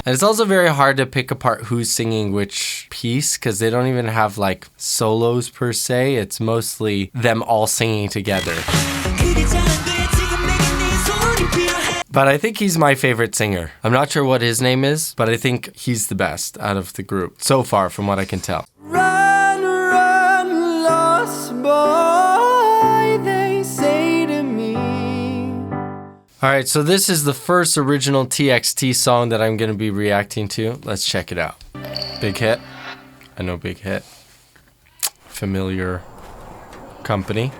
And it's also very hard to pick apart who's singing which piece because they don't even have like solos per se. It's mostly them all singing together. But I think he's my favorite singer. I'm not sure what his name is, but I think he's the best out of the group so far from what I can tell. Run, run, lost boy, they say to me. Alright, so this is the first original TXT song that I'm going to be reacting to. Let's check it out. Big hit. I know big hit. Familiar company.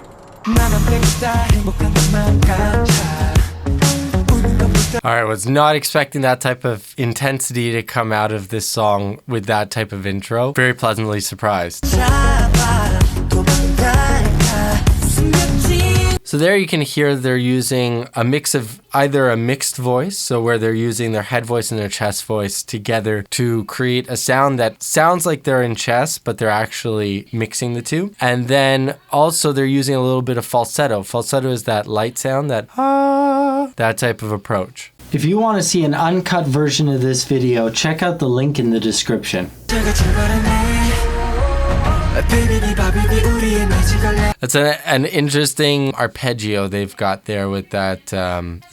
Alright, was not expecting that type of intensity to come out of this song with that type of intro. Very pleasantly surprised. So there you can hear they're using a mix of either a mixed voice, so where they're using their head voice and their chest voice together to create a sound that sounds like they're in chest, but they're actually mixing the two. And then also they're using a little bit of falsetto. Falsetto is that light sound, that ah, that type of approach. If you want to see an uncut version of this video, check out the link in the description. That's an interesting arpeggio they've got there with that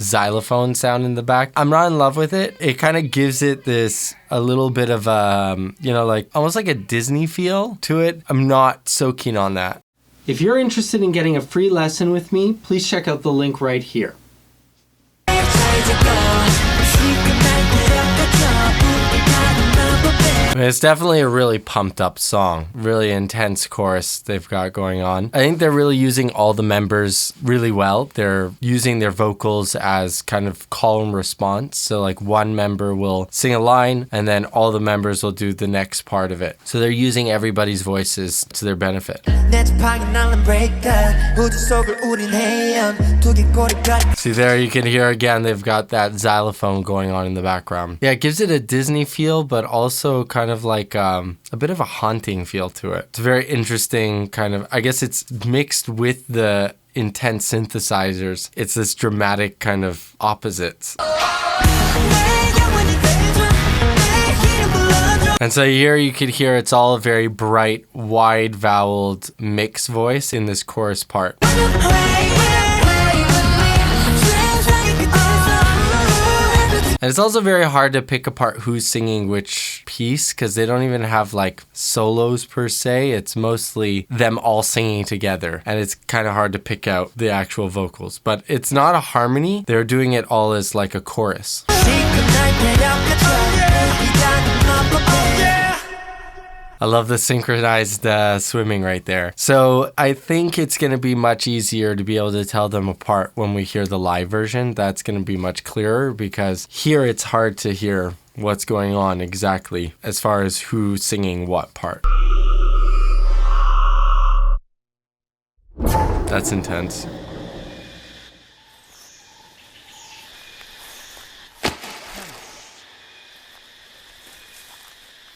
xylophone sound in the back. I'm not in love with it. It kind of gives it this a little bit of like almost like a Disney feel to it. I'm not so keen on that. If you're interested in getting a free lesson with me, please check out the link right here. I mean, it's definitely a really pumped up song, really intense chorus they've got going on. I think they're really using all the members really well. They're using their vocals as kind of call and response. So like one member will sing a line and then all the members will do the next part of it. So they're using everybody's voices to their benefit. See there you can hear again they've got that xylophone going on in the background. Yeah, it gives it a Disney feel but also kind of like a bit of a haunting feel to it. It's a very interesting kind of, I guess it's mixed with the intense synthesizers. It's this dramatic kind of opposites. And so here you could hear it's all a very bright, wide voweled mixed voice in this chorus part. And it's also very hard to pick apart who's singing which piece because they don't even have like solos per se. It's mostly them all singing together. And it's kind of hard to pick out the actual vocals. But it's not a harmony. They're doing it all as like a chorus. I love the synchronized swimming right there. So I think it's going to be much easier to be able to tell them apart when we hear the live version. That's going to be much clearer because here it's hard to hear what's going on exactly as far as who's singing what part. That's intense.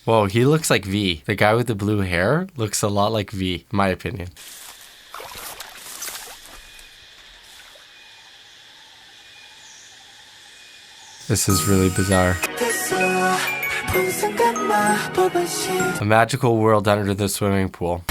Whoa, he looks like V. The guy with the blue hair looks a lot like V, in my opinion. This is really bizarre. A magical world under the swimming pool.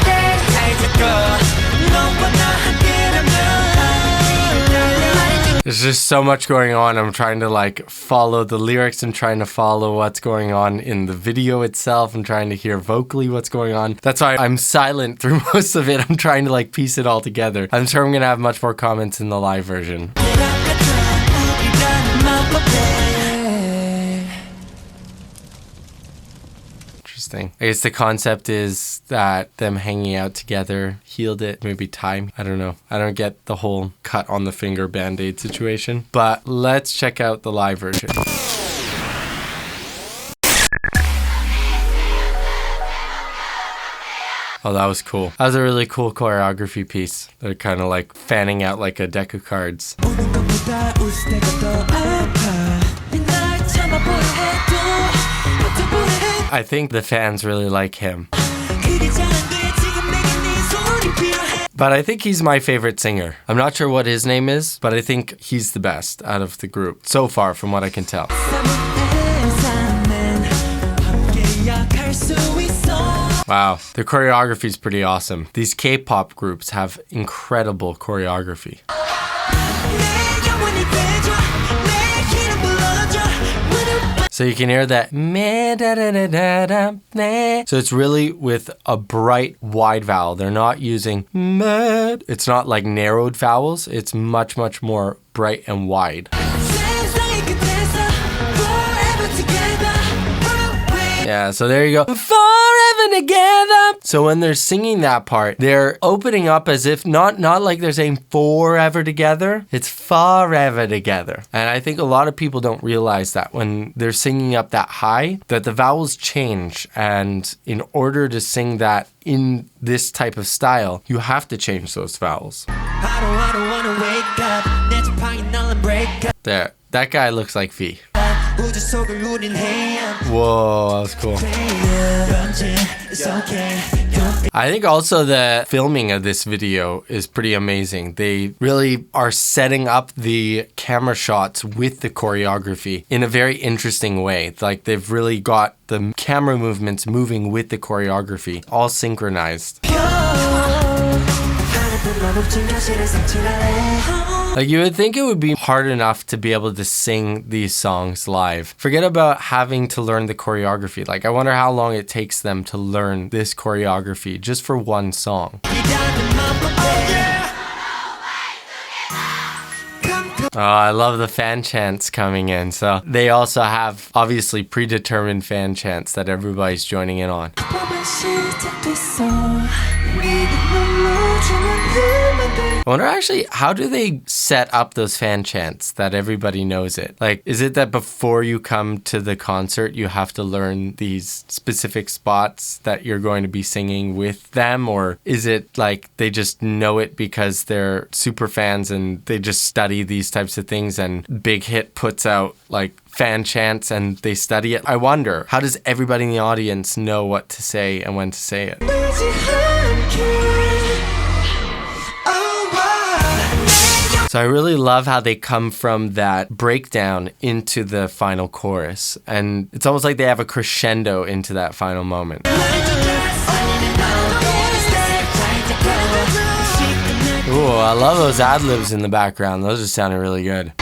There's just so much going on. I'm trying to like follow the lyrics and trying to follow what's going on in the video itself. I'm trying to hear vocally what's going on. That's why I'm silent through most of it. I'm trying to like piece it all together. I'm sure I'm gonna have much more comments in the live version. Interesting. I guess the concept is that them hanging out together healed it, maybe time. I don't know. I don't get the whole cut on the finger band-aid situation. But let's check out the live version. Oh, that was cool. That was a really cool choreography piece. They're kind of like fanning out like a deck of cards. I think the fans really like him. But I think he's my favorite singer. I'm not sure what his name is, but I think he's the best out of the group so far from what I can tell. Wow, the choreography is pretty awesome. These K-pop groups have incredible choreography. So you can hear that. So it's really with a bright, wide vowel. They're not using med. It's not like narrowed vowels. It's much, much more bright and wide. Yeah, so there you go. Forever together. So when they're singing that part, they're opening up as if not like they're saying forever together. It's forever together. And I think a lot of people don't realize that when they're singing up that high, that the vowels change. And in order to sing that in this type of style, you have to change those vowels. I don't wanna wake up. There, that guy looks like V. Whoa, that was cool. I think also the filming of this video is pretty amazing. They really are setting up the camera shots with the choreography in a very interesting way. Like they've really got the camera movements moving with the choreography, all synchronized. Like you would think it would be hard enough to be able to sing these songs live. Forget about having to learn the choreography. Like I wonder how long it takes them to learn this choreography just for one song. Oh, I love the fan chants coming in. So they also have obviously predetermined fan chants that everybody's joining in on. I wonder actually, how do they set up those fan chants that everybody knows it? Like, is it that before you come to the concert, you have to learn these specific spots that you're going to be singing with them? Or is it like they just know it because they're super fans and they just study these types of things and Big Hit puts out like fan chants and they study it? I wonder, how does everybody in the audience know what to say and when to say it? So I really love how they come from that breakdown into the final chorus. And it's almost like they have a crescendo into that final moment. Ooh, I love those ad-libs in the background. Those are sounding really good.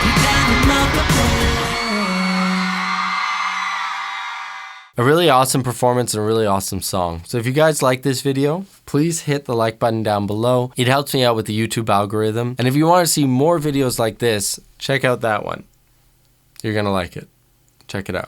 A really awesome performance and a really awesome song. So if you guys like this video, please hit the like button down below. It helps me out with the YouTube algorithm. And if you want to see more videos like this, check out that one. You're gonna like it. Check it out.